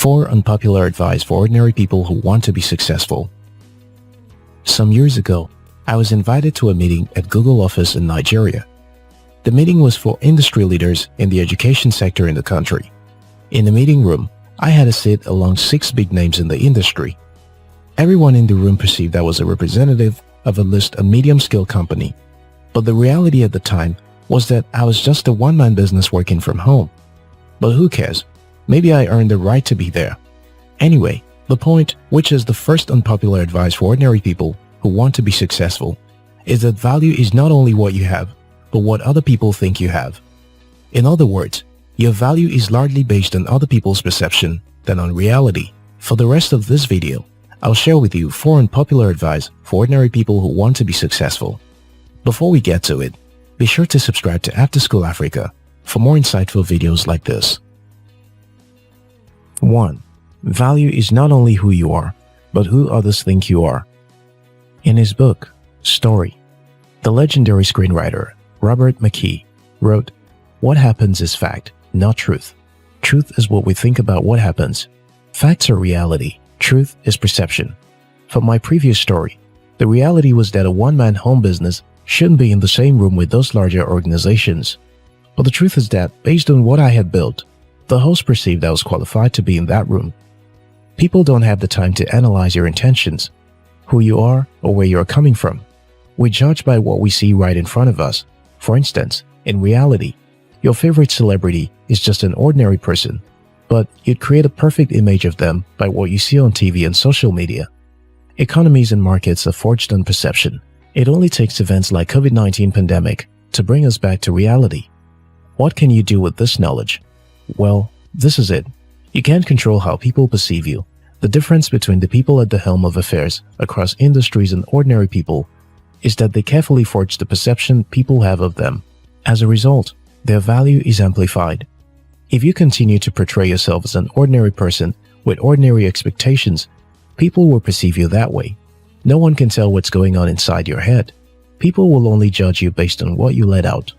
4 unpopular advice for ordinary people who want to be successful. Some years ago, I was invited to a meeting at Google office in Nigeria. The meeting was for industry leaders in the education sector in the country. In the meeting room, I had a seat along 6 big names in the industry. Everyone in the room perceived I was a representative of at least a medium-scale company. But the reality at the time was that I was just a one-man business working from home. But who cares? Maybe I earned the right to be there. Anyway, the point, which is the first unpopular advice for ordinary people who want to be successful, is that value is not only what you have, but what other people think you have. In other words, your value is largely based on other people's perception than on reality. For the rest of this video, I'll share with you 4 unpopular advice for ordinary people who want to be successful. Before we get to it, be sure to subscribe to After School Africa for more insightful videos like this. 1. Value is not only who you are, but who others think you are. In his book, Story, the legendary screenwriter Robert McKee wrote, "What happens is fact, not truth. Truth is what we think about what happens. Facts are reality. Truth is perception." From my previous story, the reality was that a one-man home business shouldn't be in the same room with those larger organizations. But the truth is that, based on what I had built, the host perceived I was qualified to be in that room. People don't have the time to analyze your intentions, who you are, or where you are coming from. We judge by what we see right in front of us. For instance, in reality, your favorite celebrity is just an ordinary person, but you'd create a perfect image of them by what you see on TV and social media. Economies and markets are forged on perception. It only takes events like COVID-19 pandemic to bring us back to reality. What can you do with this knowledge? Well, this is it. You can't control how people perceive you. The difference between the people at the helm of affairs across industries and ordinary people is that they carefully forge the perception people have of them. As a result, their value is amplified. If you continue to portray yourself as an ordinary person with ordinary expectations, people will perceive you that way. No one can tell what's going on inside your head. People will only judge you based on what you let out.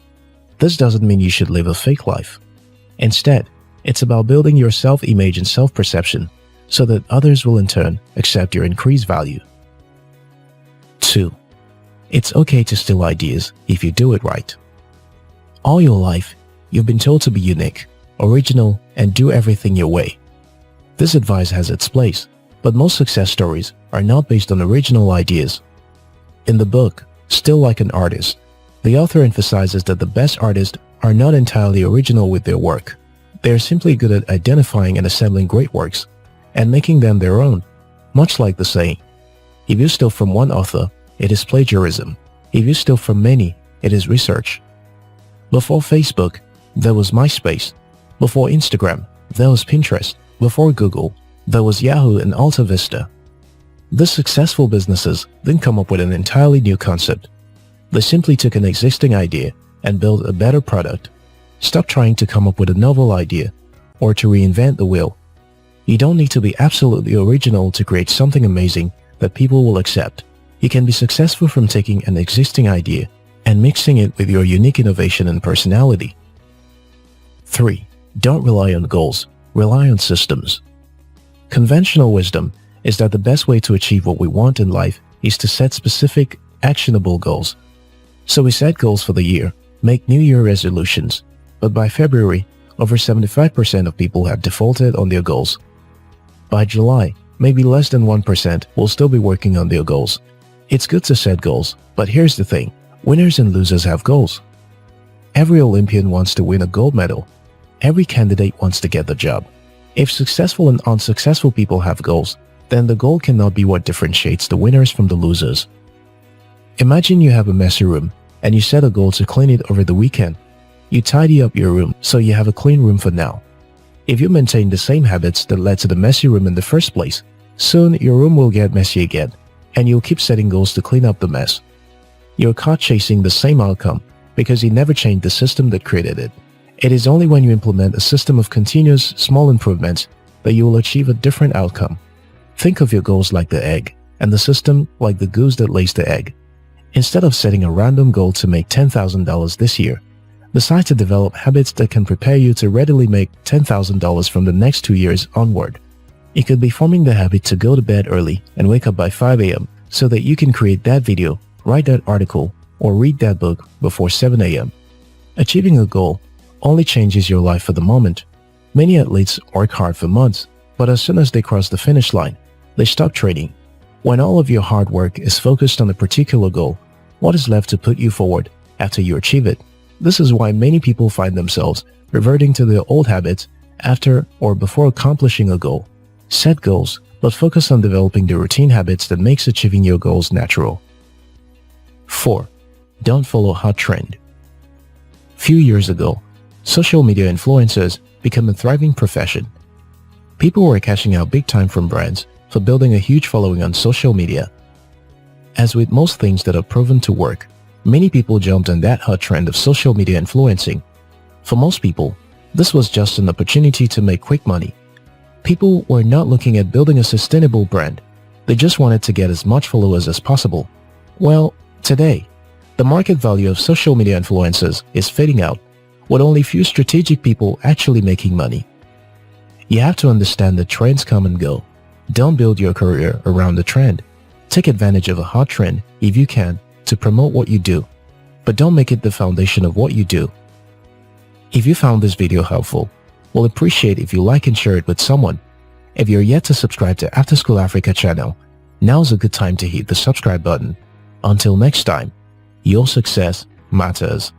This doesn't mean you should live a fake life. Instead, it's about building your self-image and self-perception so that others will in turn accept your increased value. 2. It's okay to steal ideas if you do it right. All your life, you've been told to be unique, original, and do everything your way. This advice has its place, but most success stories are not based on original ideas. In the book, Still Like an Artist, the author emphasizes that the best artists are not entirely original with their work. They are simply good at identifying and assembling great works and making them their own, much like the saying, "If you steal from one author, it is plagiarism. If you steal from many, it is research." Before Facebook, there was MySpace. Before Instagram, there was Pinterest. Before Google, there was Yahoo and Alta Vista. These successful businesses didn't come up with an entirely new concept. They simply took an existing idea and built a better product. Stop trying to come up with a novel idea or to reinvent the wheel. You don't need to be absolutely original to create something amazing that people will accept. You can be successful from taking an existing idea and mixing it with your unique innovation and personality. 3. Don't rely on goals, rely on systems. Conventional wisdom is that the best way to achieve what we want in life is to set specific, actionable goals. So we set goals for the year, make New Year resolutions, but by February, over 75% of people have defaulted on their goals. By July, maybe less than 1% will still be working on their goals. It's good to set goals, but here's the thing, winners and losers have goals. Every Olympian wants to win a gold medal. Every candidate wants to get the job. If successful and unsuccessful people have goals, then the goal cannot be what differentiates the winners from the losers. Imagine you have a messy room and you set a goal to clean it over the weekend. You tidy up your room so you have a clean room for now. If you maintain the same habits that led to the messy room in the first place, soon your room will get messy again, and you'll keep setting goals to clean up the mess. You're caught chasing the same outcome because you never changed the system that created it. It is only when you implement a system of continuous small improvements that you will achieve a different outcome. Think of your goals like the egg, and the system like the goose that lays the egg. Instead of setting a random goal to make $10,000 this year, decide to develop habits that can prepare you to readily make $10,000 from the next 2 years onward. It could be forming the habit to go to bed early and wake up by 5 a.m. so that you can create that video, write that article, or read that book before 7 a.m. Achieving a goal only changes your life for the moment. Many athletes work hard for months, but as soon as they cross the finish line, they stop training. When all of your hard work is focused on a particular goal, what is left to put you forward after you achieve it? This is why many people find themselves reverting to their old habits after or before accomplishing a goal. Set goals, but focus on developing the routine habits that makes achieving your goals natural. 4. Don't follow hot trend. Few years ago, social media influencers became a thriving profession. People were cashing out big time from brands for building a huge following on social media. As with most things that are proven to work, many people jumped on that hot trend of social media influencing. For most people, this was just an opportunity to make quick money. People were not looking at building a sustainable brand. They just wanted to get as much followers as possible. Well, today, the market value of social media influencers is fading out, with only few strategic people actually making money. You have to understand that trends come and go. Don't build your career around the trend. Take advantage of a hot trend if you can to promote what you do, but don't make it the foundation of what you do. If you found this video helpful, we'll appreciate if you like and share it with someone. If you're yet to subscribe to After School Africa channel, now's a good time to hit the subscribe button. Until next time, your success matters.